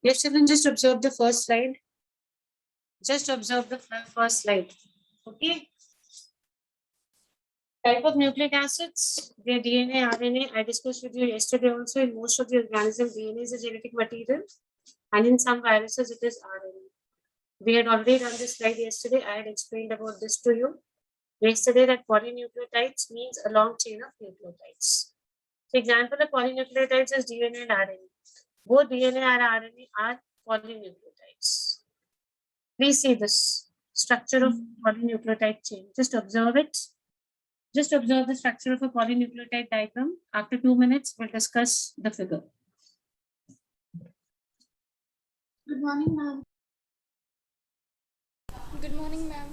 Yes, children, just observe the first slide. Just observe the first slide. Okay. Type of nucleic acids, their DNA, RNA. I discussed with you yesterday also. In most of the organisms, DNA is a genetic material, and in some viruses, it is RNA. We had already done this slide yesterday. I had explained about this to you yesterday that polynucleotides means a long chain of nucleotides. So, example of polynucleotides is DNA and RNA. Both DNA and RNA are polynucleotides. Please see this structure of polynucleotide chain. Just observe it. Just observe the structure of a polynucleotide diagram. After 2 minutes, we'll discuss the figure. Good morning, ma'am. Good morning, ma'am.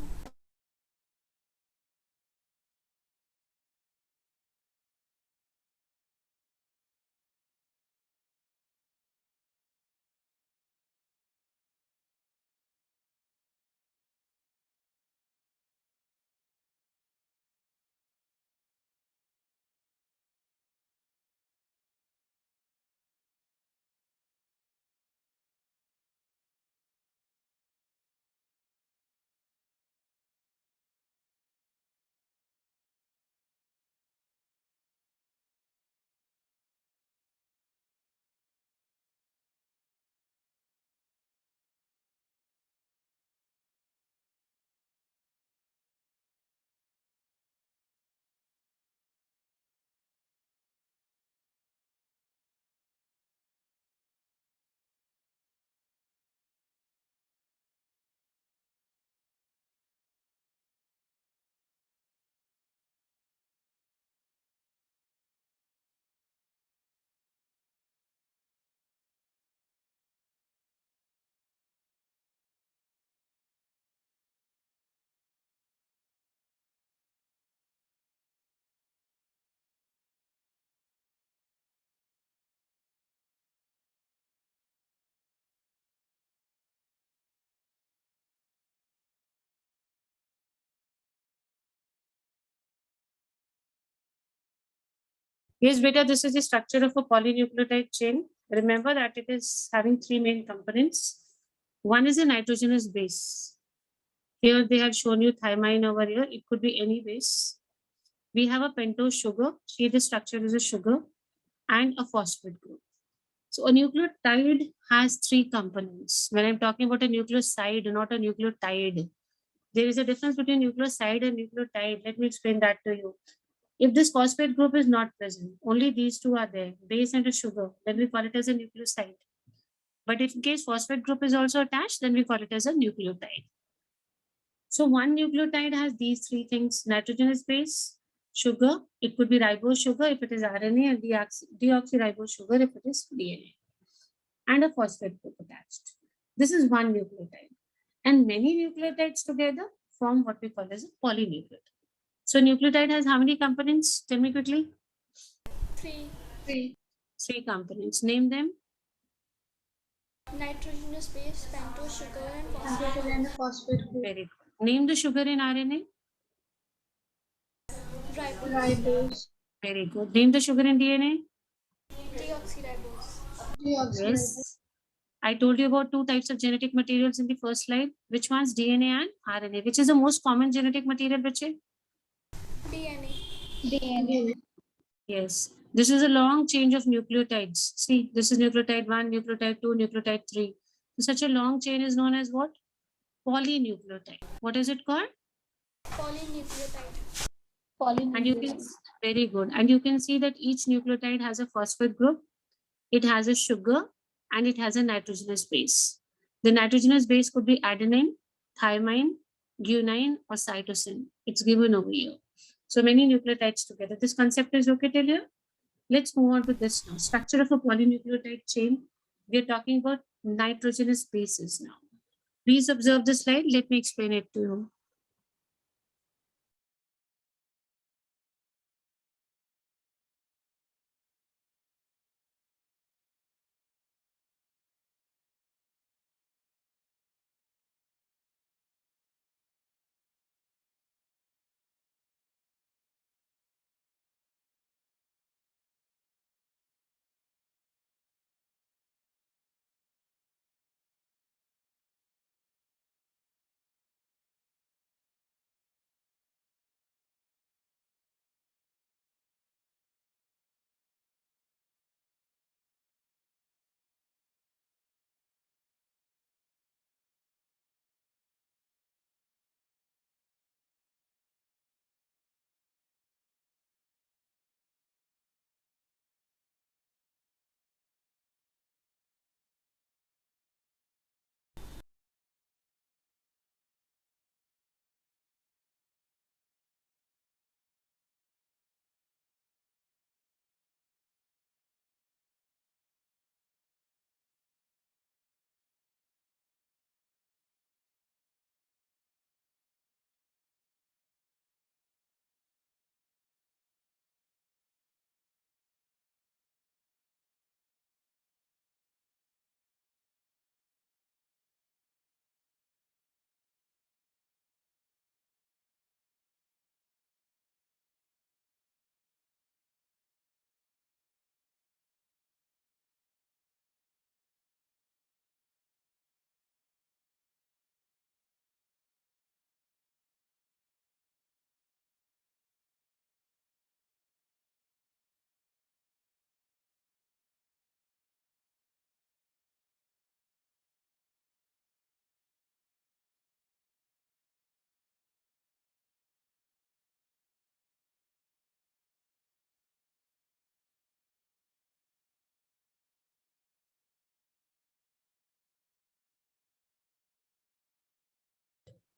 Yes, beta, this is the structure of a polynucleotide chain. Remember that it is having 3 main components. One is a nitrogenous base. Here they have shown you thymine over here. It could be any base. We have a pentose sugar. See, the structure is a sugar and a phosphate group. So a nucleotide has 3 components. When I'm talking about a nucleoside, not a nucleotide, there is a difference between nucleoside and nucleotide. Let me explain that to you. If this phosphate group is not present, only these two are there, base and a sugar, then we call it as a nucleoside. But if in case phosphate group is also attached, then we call it as a nucleotide. So one nucleotide has these 3 things: nitrogenous base, sugar, it could be ribose sugar if it is RNA, and deoxyribose sugar if it is DNA, and a phosphate group attached. This is one nucleotide. And many nucleotides together form what we call as a polynucleotide. So nucleotide has how many components? Tell me quickly. 3. 3 components. Name them. Nitrogenous base, pentose sugar, and Sugar phosphate. and a phosphate group. Very good. Name the sugar in RNA. Ribose. Ribose. Very good. Name the sugar in DNA. Deoxyribose. Deoxyribose. Yes. I told you about 2 types of genetic materials in the first slide. Which ones? DNA and RNA. Which is the most common genetic material, Bache? DNA. DNA. Yes. This is a long change of nucleotides. See, this is nucleotide 1, nucleotide 2, nucleotide 3. So such a long chain is known as what? Polynucleotide. What is it called? Polynucleotide. And you can, very good. And you can see that each nucleotide has a phosphate group, it has a sugar, and it has a nitrogenous base. The nitrogenous base could be adenine, thymine, guanine, or cytosine. It's given over here. So many nucleotides together. This concept is okay till here? Let's move on to this now. Structure of a polynucleotide chain. We're talking about nitrogenous bases now. Please observe the slide. Let me explain it to you.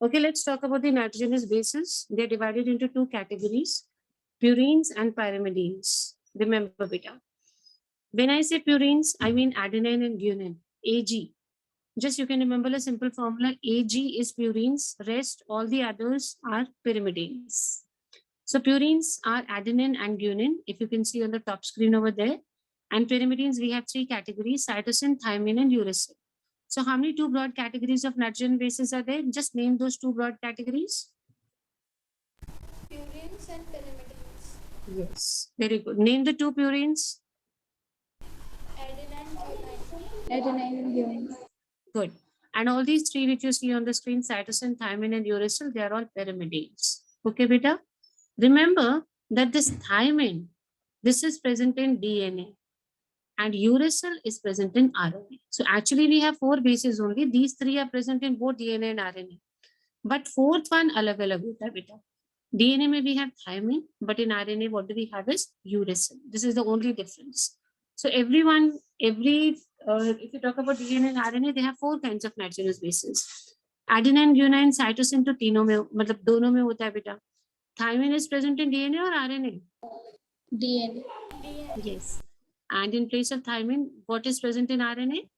Okay, let's talk about the nitrogenous bases. They're divided into two categories, purines and pyrimidines. Remember, beta. When I say purines, I mean adenine and guanine, AG. Just you can remember a simple formula, AG is purines, rest all the others are pyrimidines. So purines are adenine and guanine, if you can see on the top screen over there. And pyrimidines, we have three categories, cytosine, thymine, and uracil. So how many two broad categories of nitrogen bases are there? Just name those two broad categories. Purines and pyrimidines. Yes, very good. Name the two purines. Adenine, guanine. Adenine and guanine. Good. And all these three which you see on the screen, cytosine, thymine, and uracil, they are all pyrimidines. Okay, beta? Remember that this thymine, this is present in DNA and uracil is present in RNA. So actually we have four bases only. These three are present in both DNA and RNA. But fourth one, alag-alag hota hai beta. DNA may we have thymine, but in RNA, what do we have is uracil. This is the only difference. So if you talk about DNA and RNA, they have four kinds of nitrogenous bases. Adenine, guanine, cytosine to तीनों में मतलब दोनों में होता है बेटा. Thymine is present in DNA or RNA? DNA. DNA. Yes. And in place of thymine, what is present in RNA?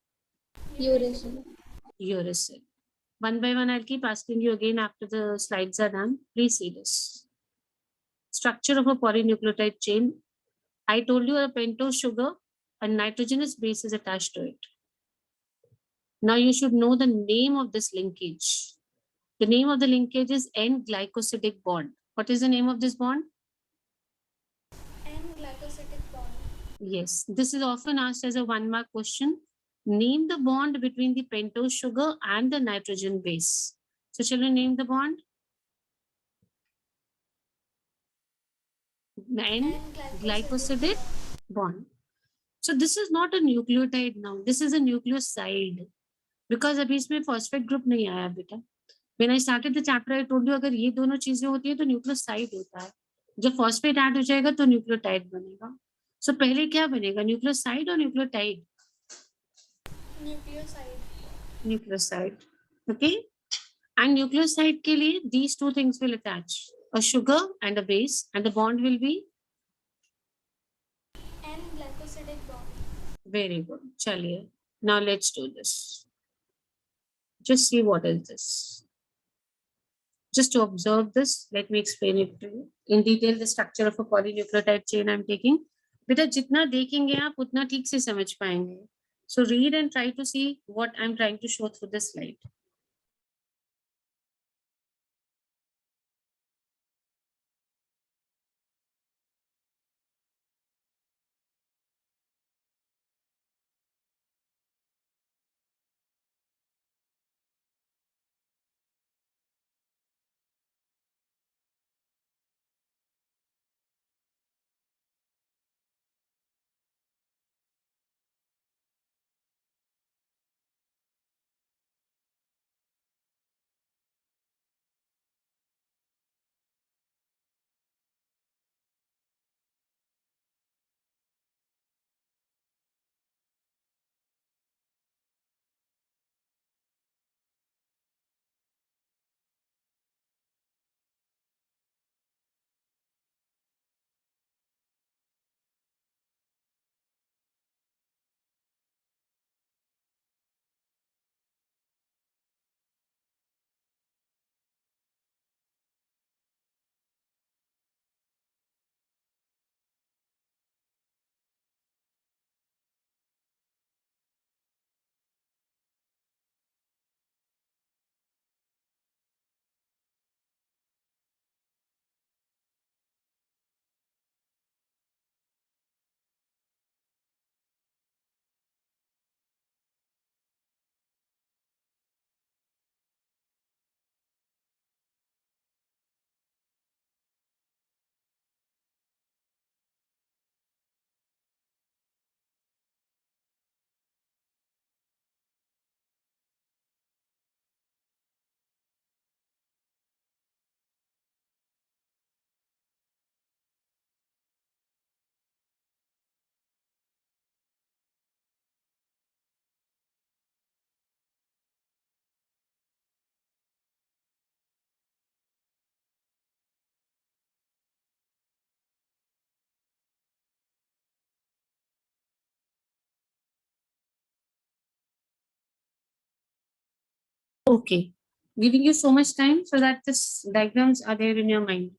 Uracil. Uracil. One by one, I'll keep asking you again after the slides are done. Please see this. Structure of a polynucleotide chain. I told you a pentose sugar, a nitrogenous base is attached to it. Now you should know the name of this linkage. The name of the linkage is N-glycosidic bond. What is the name of this bond? N-glycosidic bond. Yes, this is often asked as a one-mark question. Name the bond between the pentose sugar and the nitrogen base. So children, name the bond. N-glycosidic bond. So this is not a nucleotide now. This is a nucleoside. Because अभी इसमें phosphate group नहीं आया बेटा. When I started the chapter, I told you अगर ये दोनों चीजें होती है तो nucleoside होता है. जब phosphate add हो जाएगा तो nucleotide बनेगा. So पहले क्या बनेगा? Nucleoside और nucleotide? Nucleoside. Nucleoside. Okay. And nucleoside के लिए these two things will attach. A sugar and a base, and the bond will be? N-glycosidic bond. Very good. Chaliye. Now let's do this. Just see what is this. Just to observe this, let me explain it to you. In detail, the structure of a polynucleotide chain I'm taking. बेटा जितना देखेंगे आप उतना ठीक से समझ पाएंगे. So read and try to see what I'm trying to show through this slide. Okay. Giving you so much time so that this diagrams are there in your mind.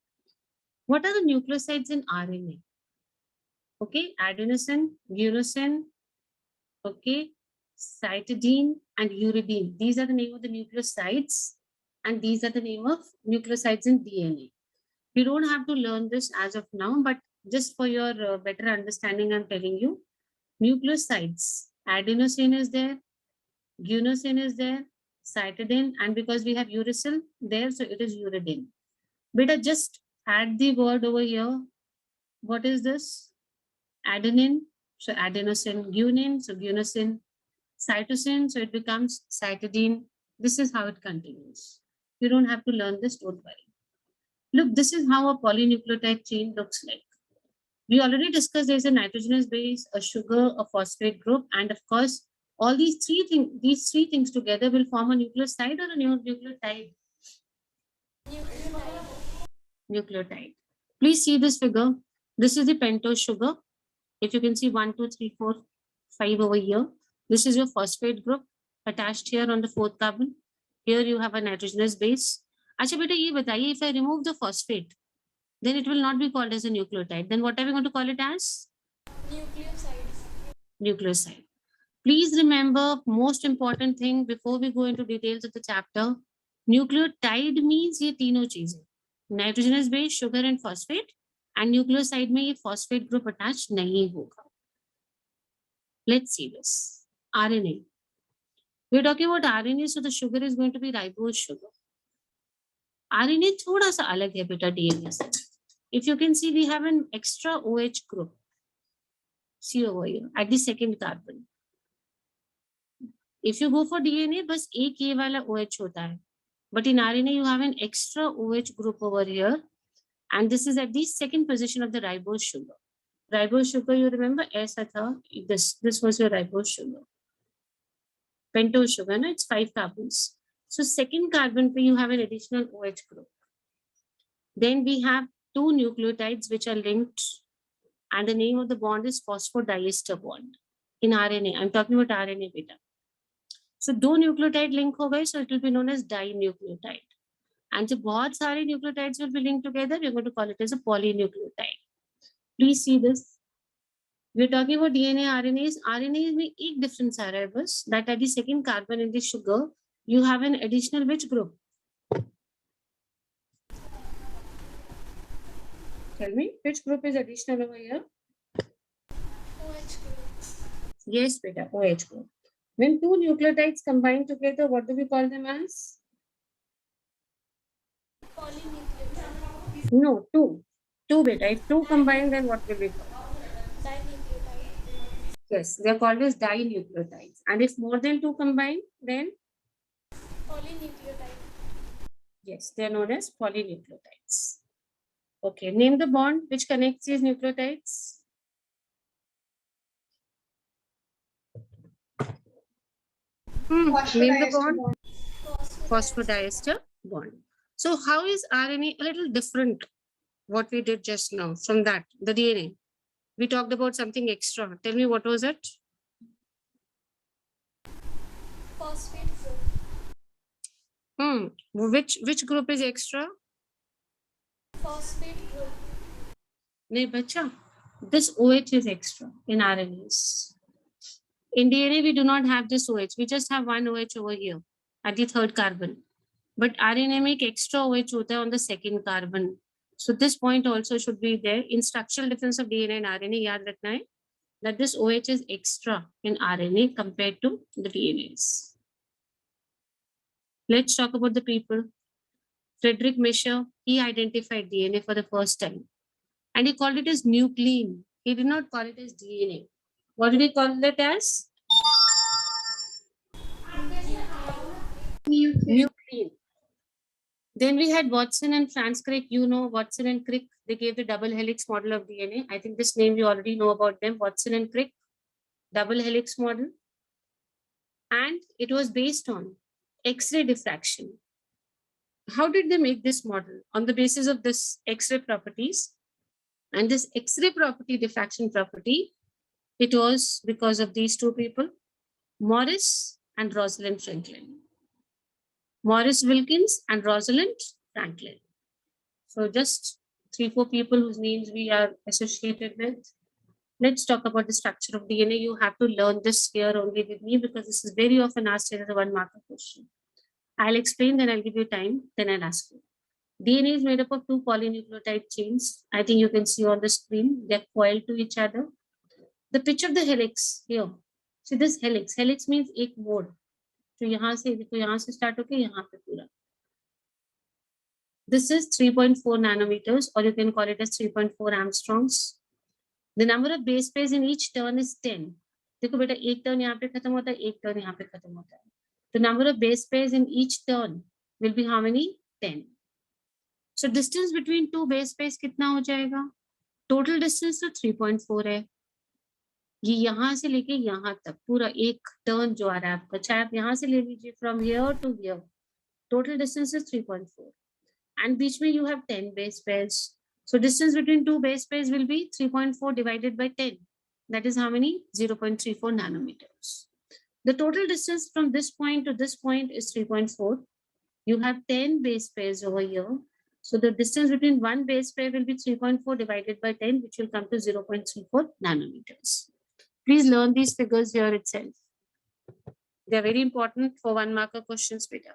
What are the nucleosides in RNA? Okay, adenosine, guanosine, okay, cytidine and uridine. These are the name of the nucleosides and these are the name of nucleosides in DNA. You don't have to learn this as of now, but just for your better understanding, I'm telling you, nucleosides, adenosine is there, guanosine is there, cytidine, and because we have uracil there, so it is uridine. Beta, just add the word over here. What is this? Adenine, so adenosine, guanine, so guanosine, cytosine, so it becomes cytidine. This is how it continues. You don't have to learn this, don't worry. Look, this is how a polynucleotide chain looks like. We already discussed there's a nitrogenous base, a sugar, a phosphate group, and of course, all these three things together will form a nucleoside or a nucleotide. Nucleotide. Please see this figure. This is the pentose sugar. If you can see 1, 2, 3, 4, 5 over here. This is your phosphate group attached here on the 4th carbon. Here you have a nitrogenous base. Acha beta, ye bataiye, if I remove the phosphate, then it will not be called as a nucleotide. Then what are we going to call it as? Nucleosides. Nucleoside. Please remember, most important thing before we go into details of the chapter, nucleotide means ये तीनों चीजें, nitrogenous base, sugar and phosphate, and nucleoside में ये phosphate group attached नहीं होगा. Let's see this. RNA. We're talking about RNA, so the sugar is going to be ribose sugar. RNA थोड़ा सा अलग है बेटा DNA से. If you can see, we have an extra OH group. See over here at the 2nd carbon. If you go for DNA, बस एक ये वाला OH होता है. But in RNA, you have an extra OH group over here. And this is at the 2nd position of the ribose sugar. Ribose sugar, you remember, ऐसा था. This was your ribose sugar. Pentose sugar, no? It's 5 carbons. So 2nd carbon, you have an additional OH group. Then we have 2 nucleotides which are linked. And the name of the bond is phosphodiester bond. In RNA, I'm talking about RNA beta. So 2 nucleotide link हो गए, so it will be known as dinucleotide. And जब बहुत सारे nucleotides will be linked together, we're going to call it as a polynucleotide. Please see this. We're talking about DNA, RNAs. RNAs में एक difference आ रहा है बस, that at the 2nd carbon in the sugar, you have an additional which group? Tell me, which group is additional over here? OH group. Yes, beta, OH group. When 2 nucleotides combine together, what do we call them as? Polynucleotide. No, 2. 2 beta. If 2 combine, then what will we call? Dinucleotide. Yes, they are called as dinucleotides. And if more than 2 combine, then? Polynucleotide. Yes, they are known as polynucleotides. Okay, name the bond which connects these nucleotides. Name the bond. Phosphodiester bond. So how is RNA a little different? What we did just now from that, the DNA. We talked about something extra. Tell me, what was it? Phosphate group. Which group is extra? Phosphate group. No, bacha. This OH is extra in RNAs. In DNA, we do not have this OH. We just have one OH over here at the 3rd carbon. But RNA में एक extra OH होता है on the 2nd carbon. So this point also should be there. In structural difference of DNA and RNA, याद रखना है that this OH is extra in RNA compared to the DNAs. Let's talk about the people. Frederick Mischer, he identified DNA for the first time. And he called it as nuclein. He did not call it as DNA. What did he call it as? Nuclein. Then we had Watson and Franz Crick. You know Watson and Crick. They gave the double helix model of DNA. I think this name you already know about them. Watson and Crick, double helix model. And it was based on X-ray diffraction. How did they make this model? On the basis of this X-ray properties. And this X-ray property, diffraction property, it was because of these 2 people, Morris and Rosalind Franklin. Morris Wilkins and Rosalind Franklin. So just 3-4 people whose names we are associated with. Let's talk about the structure of DNA. You have to learn this here only with me because this is very often asked as a 1-marker question. I'll explain, then I'll give you time, then I'll ask you. DNA is made up of 2 polynucleotide chains. I think you can see on the screen. They're coiled to each other. The pitch of the helix here. See this helix. Helix means एक mode. तो यहाँ से देखो यहाँ से start होके यहाँ पे पूरा. This is 3.4 nanometers, or you can call it as 3.4 angstroms. The number of base pairs in each turn is 10. देखो बेटा एक टर्न यहाँ पे खत्म होता है, एक टर्न यहाँ पे खत्म होता है. The number of base pairs in each turn will be how many? 10. So distance between 2 base pairs कितना हो जाएगा? Total distance तो 3.4 है. ये यहाँ से लेके यहाँ तक पूरा एक टर्न जो आ रहा है आपका, चाहे आप यहाँ से ले लीजिए from here to here. Total distance is 3.4. And बीच में you have 10 base pairs. So distance between 2 base pairs will be 3.4 divided by 10. That is how many? 0.34 nanometers. The total distance from this point to this point is 3.4. You have 10 base pairs over here. So the distance between one base pair will be 3.4 divided by 10, which will come to 0.34 nanometers. Please learn these figures here itself. They are very important for 1-marker questions, beta.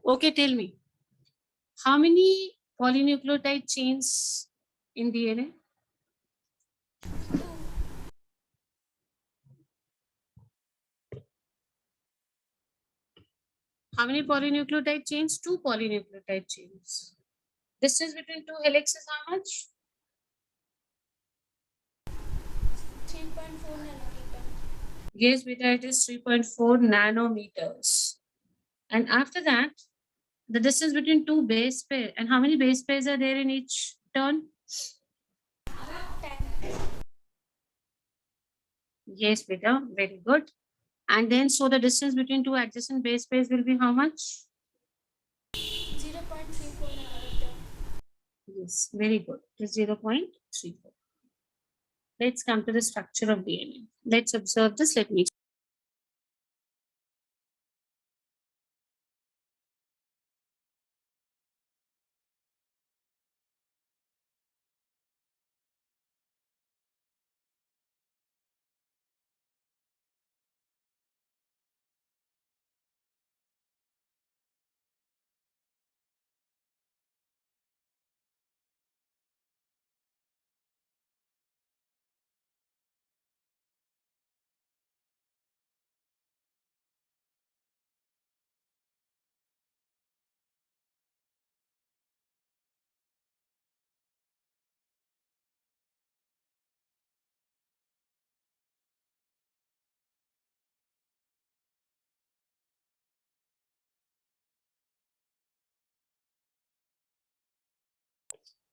Okay, tell me, how many polynucleotide chains in DNA? How many polynucleotide chains? 2 polynucleotide chains. Distance between 2 helixes how much? 3.4 nanometer. Yes, beta, it is 3.4 nanometers. And after that, the distance between 2 base pairs, and how many base pairs are there in each turn? 10. Yes, beta, very good. And then, so the distance between 2 adjacent base pairs will be how much? 0.34 nanometer. Yes, very good. It is 0.34. Let's come to the structure of DNA. Let's observe this. Let me.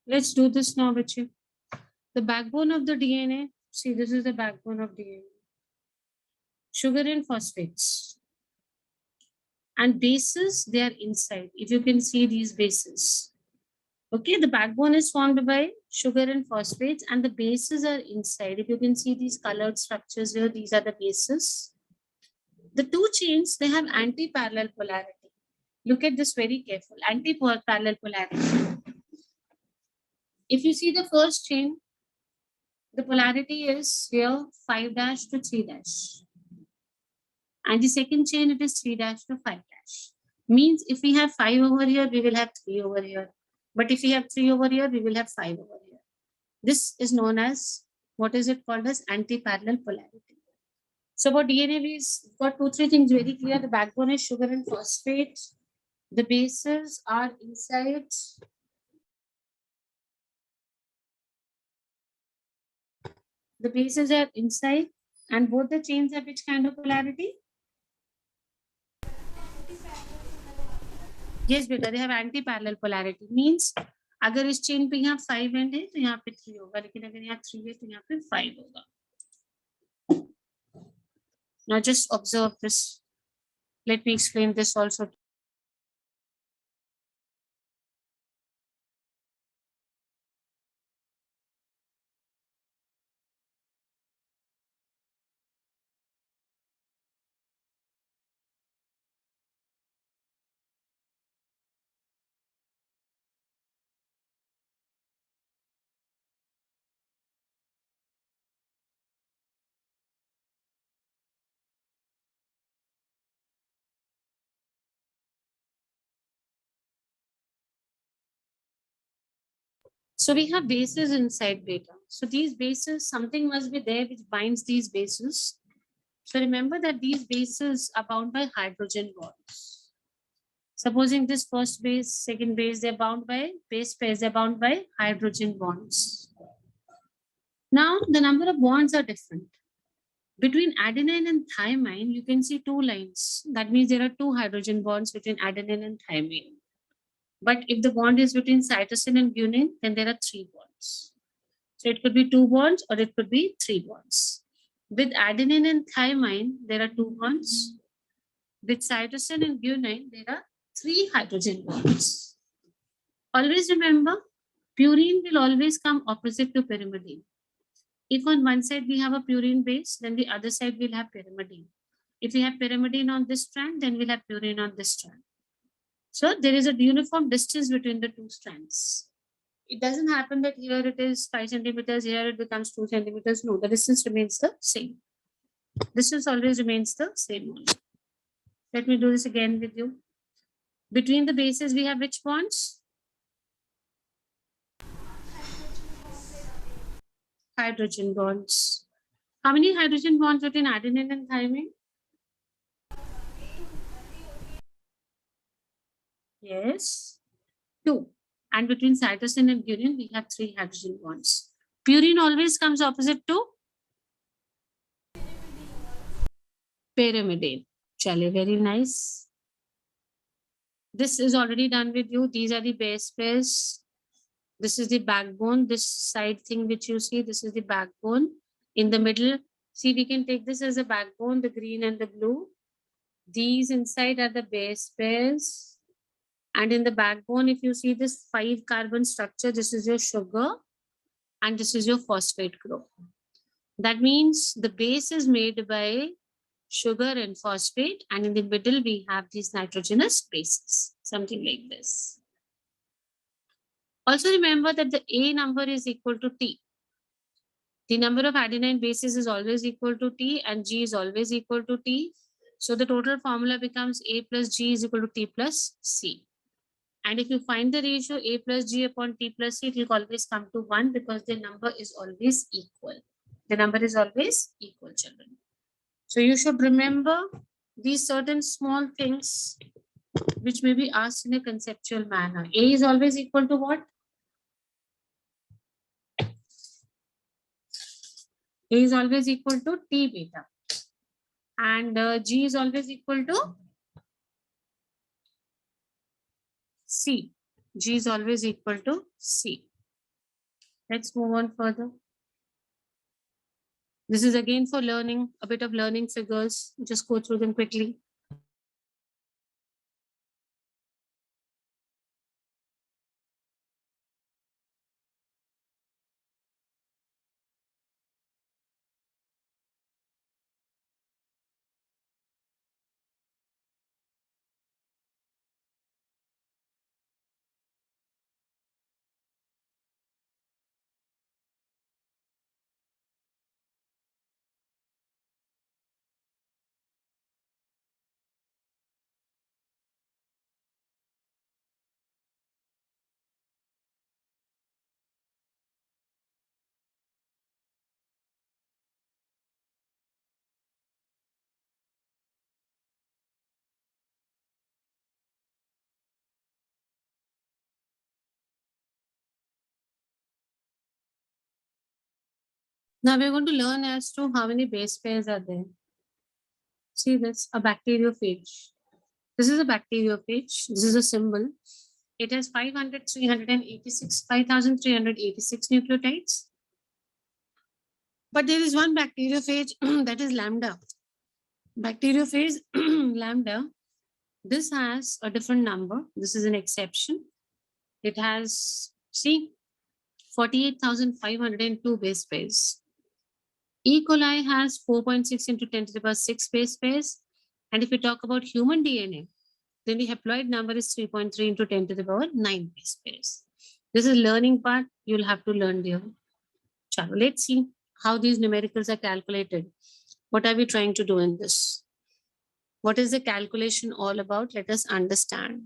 Let's do this now, bache. The backbone of the DNA. See, this is the backbone of DNA. Sugar and phosphates. And bases, they are inside. If you can see these bases. Okay, the backbone is formed by sugar and phosphates, and the bases are inside. If you can see these colored structures here, these are the bases. The 2 chains, they have anti-parallel polarity. Look at this very careful. Anti-parallel polarity. If you see the first chain, the polarity is here 5' to 3'. And the second chain, it is 3 dash to 5 dash. Means if we have 5 over here, we will have 3 over here. But if we have 3 over here, we will have 5 over here. This is known as, what is it called as anti-parallel polarity. So for DNA, we've got 2-3 things very clear. The backbone is sugar and phosphate. The bases are inside. The bases are inside, and both the chains have which kind of polarity? Yes, beta, they have anti-parallel polarity. Means अगर इस chain पे यहाँ 5 and है तो यहाँ पे 3 होगा, लेकिन अगर यहाँ 3 है तो यहाँ पे 5 होगा. Now just observe this. Let me explain this also. So we have bases inside beta. So these bases, something must be there which binds these bases. So remember that these bases are bound by hydrogen bonds. Supposing this first base, second base, they're bound by base pairs, they're bound by hydrogen bonds. Now the number of bonds are different. Between adenine and thymine, you can see 2 lines. That means there are 2 hydrogen bonds between adenine and thymine. But if the bond is between cytosine and guanine, then there are 3 bonds. So it could be 2 bonds or it could be 3 bonds. With adenine and thymine, there are 2 bonds. With cytosine and guanine, there are 3 hydrogen bonds. Always remember, purine will always come opposite to pyrimidine. If on one side we have a purine base, then the other side will have pyrimidine. If we have pyrimidine on this strand, then we'll have purine on this strand. So there is a uniform distance between the 2 strands. It doesn't happen that here it is 5 centimeters, here it becomes 2 centimeters. No, the distance remains the same. Distance always remains the same only. Let me do this again with you. Between the bases, we have which bonds? Hydrogen bonds. How many hydrogen bonds between adenine and thymine? Yes, 2. And between cytosine and guanine, we have 3 hydrogen bonds. Purine always comes opposite to pyrimidine. Chale, very nice. This is already done with you. These are the base pairs. This is the backbone. This side thing which you see, this is the backbone. In the middle, see, we can take this as a backbone, the green and the blue. These inside are the base pairs. And in the backbone, if you see this 5 carbon structure, this is your sugar and this is your phosphate group. That means the base is made by sugar and phosphate, and in the middle we have these nitrogenous bases, something like this. Also remember that the A number is equal to T. The number of adenine bases is always equal to T and G is always equal to T. So the total formula becomes A plus G is equal to T plus C. And if you find the ratio A plus G upon T plus C, it will always come to 1 because the number is always equal. The number is always equal, children. So you should remember these certain small things which may be asked in a conceptual manner. A is always equal to what? A is always equal to T beta. And G is always equal to C. G is always equal to C. Let's move on further. This is again for learning, a bit of learning figures. Just go through them quickly. Now we're going to learn as to how many base pairs are there. See this, a bacteriophage. This is a bacteriophage. This is a symbol. It has 5,386 nucleotides. But there is one bacteriophage that is lambda. Bacteriophage lambda, this has a different number. This is an exception. It has, see, 48,502 base pairs. E. coli has 4.6 into 10 to the power 6 base pairs. And if we talk about human DNA, then the haploid number is 3.3 into 10 to the power 9 base pairs. This is learning part. You'll have to learn there. Chalo, let's see how these numericals are calculated. What are we trying to do in this? What is the calculation all about? Let us understand.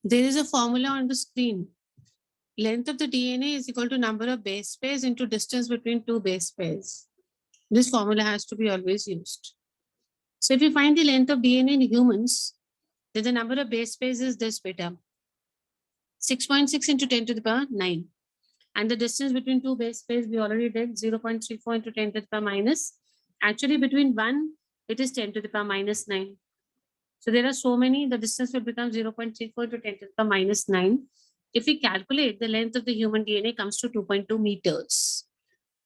There is a formula on the screen. Length of the DNA is equal to number of base pairs into distance between two base pairs. This formula has to be always used. So if you find the length of DNA in humans, then the number of base pairs is this beta. 6.6 into 10 to the power 9. And the distance between two base pairs, we already did 0.34 into 10 to the power minus. Actually, between 1, it is 10 to the power minus 9. So there are so many, the distance will become 0.34 to 10 to the power minus 9. If we calculate, the length of the human DNA comes to 2.2 meters.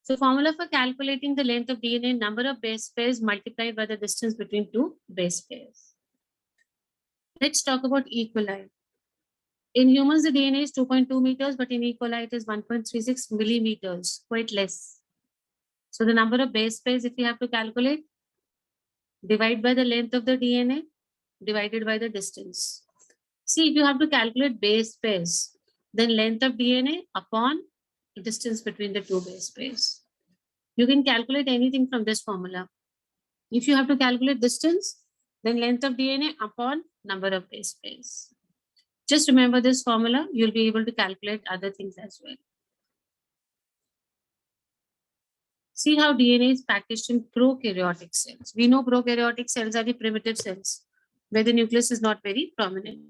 So formula for calculating the length of DNA, number of base pairs multiplied by the distance between two base pairs. Let's talk about E. coli. In humans, the DNA is 2.2 meters, but in E. coli, it is 1.36 millimeters, quite less. So the number of base pairs, if you have to calculate, divide by the length of the DNA, divided by the distance. See, if you have to calculate base pairs, then length of DNA upon the distance between the two base pairs. You can calculate anything from this formula. If you have to calculate distance, then length of DNA upon number of base pairs. Just remember this formula, you'll be able to calculate other things as well. See how DNA is packaged in prokaryotic cells. We know prokaryotic cells are the primitive cells where the nucleus is not very prominent.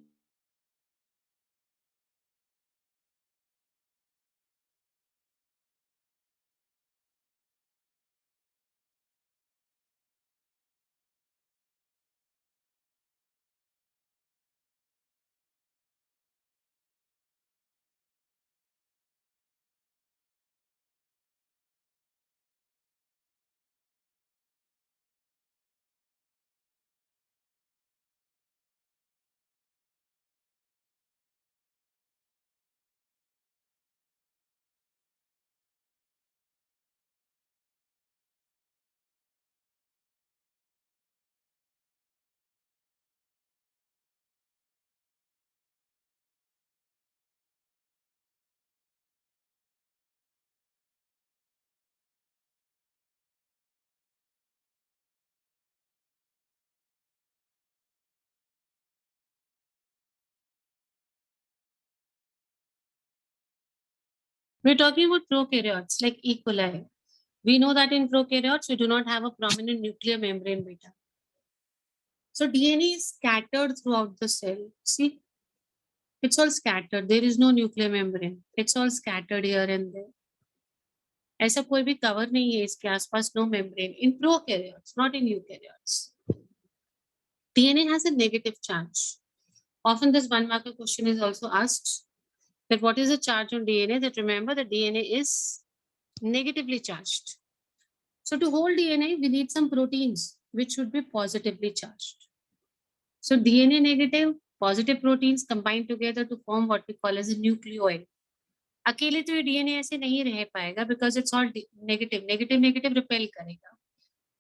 We're talking about prokaryotes like E. coli. We know that in prokaryotes, we do not have a prominent nuclear membrane beta. So DNA is scattered throughout the cell. See, it's all scattered. There is no nuclear membrane. It's all scattered here and there. ऐसा कोई भी cover नहीं है इसके आसपास, no membrane in prokaryotes, not in eukaryotes. DNA has a negative charge. Often this one marker question is also asked that what is the charge on DNA? That remember the DNA is negatively charged. So to hold DNA, we need some proteins which should be positively charged. So DNA negative, positive proteins combine together to form what we call as a nucleoid. अकेले तो ये DNA ऐसे नहीं रह पाएगा because it's all negative. Negative repel करेगा.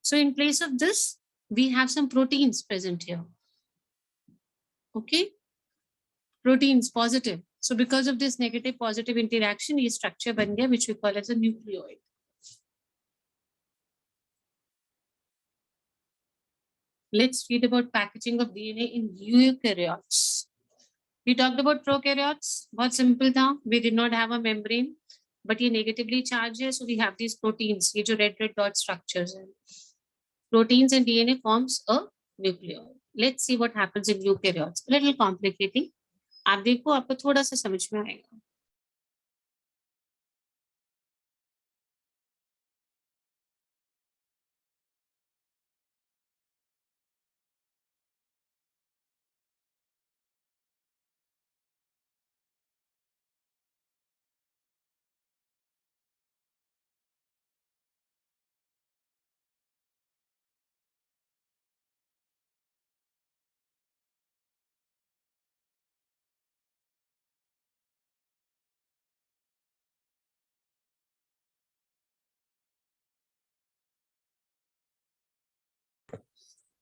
So in place of this, we have some proteins present here. Okay, proteins positive. So because of this negative positive interaction, ये structure बन गया which we call as a nucleoid. Let's read about packaging of DNA in eukaryotes. We talked about prokaryotes. बहुत simple था. We did not have a membrane, but ये negatively charged है, so we have these proteins. ये जो red dot structures हैं. Proteins and DNA forms a nucleoid. Let's see what happens in eukaryotes. A little complicating. आप देखो आपको थोड़ा सा समझ में आएगा.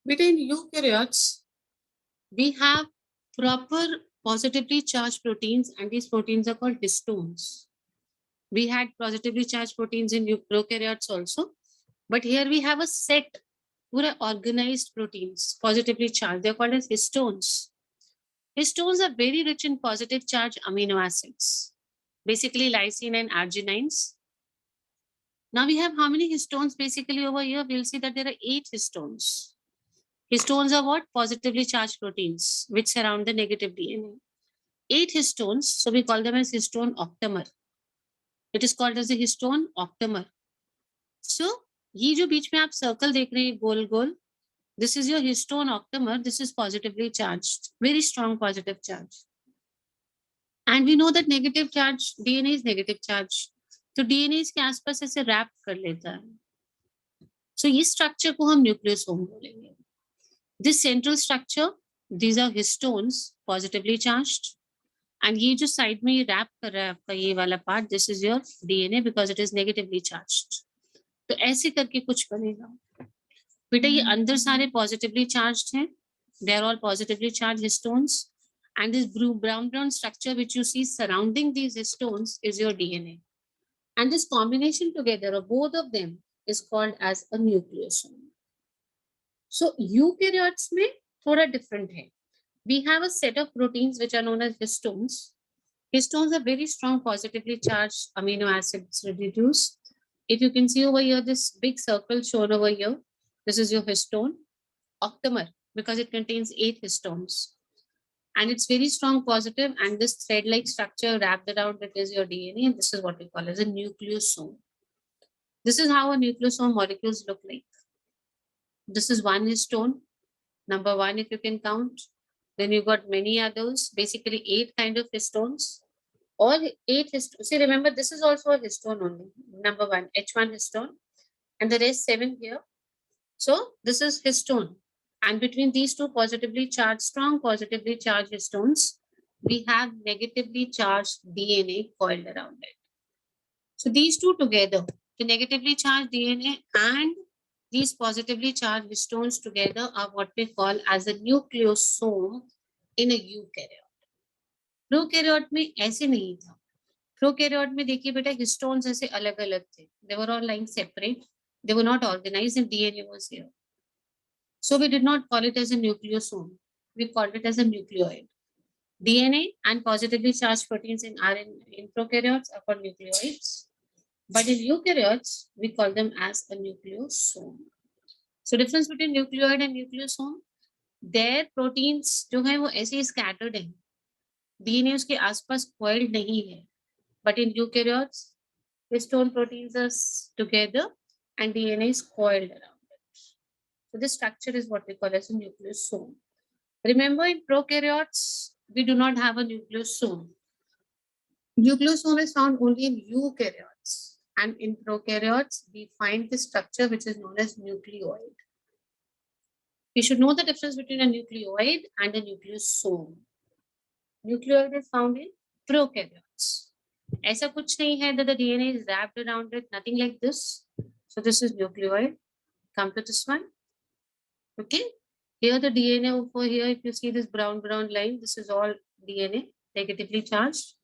Within eukaryotes, we have proper positively charged proteins, and these proteins are called histones. We had positively charged proteins in prokaryotes also, but here we have a set, pura organized proteins, positively charged. They're called as histones. Histones are very rich in positive charge amino acids, basically lysine and arginines. Now we have how many histones basically over here? We'll see that there are 8 histones. Histones are what? Positively charged proteins which surround the negative DNA. 8 histones, so we call them as histone octamer. It is called as a histone octamer. So, ये जो बीच में आप circle देख रहे हैं गोल गोल, this is your histone octamer. This is positively charged, very strong positive charge. And we know that negative charge, DNA is negative charge. तो DNA इसके आसपास ऐसे wrap कर लेता है. So इस structure को हम nucleosome बोलेंगे. This central structure, these are histones, positively charged. And ये जो side में ये wrap कर रहा है आपका ये वाला part, this is your DNA because it is negatively charged. तो ऐसे करके कुछ बनेगा. बेटा ये अंदर सारे positively charged हैं. They are all positively charged histones. And this brown structure which you see surrounding these histones is your DNA. And this combination together of both of them is called as a nucleosome. So eukaryotes में थोड़ा different है. We have a set of proteins which are known as histones. Histones are very strong positively charged amino acids residues. If you can see over here, this big circle shown over here, this is your histone octamer because it contains 8 histones. And it's very strong positive, and this thread-like structure wrapped around it is your DNA, and this is what we call as a nucleosome. This is how a nucleosome molecules look like. This is one histone, number 1 if you can count. Then you've got many others, basically 8 kind of histones. All 8 histones. See, remember, this is also a histone only. Number 1, H1 histone, and the rest 7 here. So this is histone. And between these two positively charged, strong positively charged histones, we have negatively charged DNA coiled around it. So these two together, the negatively charged DNA and these positively charged histones together are what we call as a nucleosome in a eukaryote. Prokaryote में ऐसे नहीं था. Prokaryote में देखिए बेटा histones ऐसे अलग-अलग थे. They were all lying separate. They were not organized and DNA was here. So we did not call it as a nucleosome. We called it as a nucleoid. DNA and positively charged proteins in prokaryotes are called nucleoids. But in eukaryotes, we call them as a nucleosome. So difference between nucleoid and nucleosome, their proteins जो है वो ऐसे scattered हैं. DNA उसके आसपास coiled नहीं है. But in eukaryotes, histone proteins are together and DNA is coiled around. So this structure is what we call as a nucleosome. Remember, in prokaryotes, we do not have a nucleosome. Nucleosome is found only in eukaryotes. And in prokaryotes, we find the structure which is known as nucleoid. You should know the difference between a nucleoid and a nucleosome. Nucleoid is found in prokaryotes. ऐसा कुछ नहीं है that the DNA is wrapped around it, nothing like this. So this is nucleoid. Come to this one. Okay. Here the DNA over here, if you see this brown line, this is all DNA negatively charged.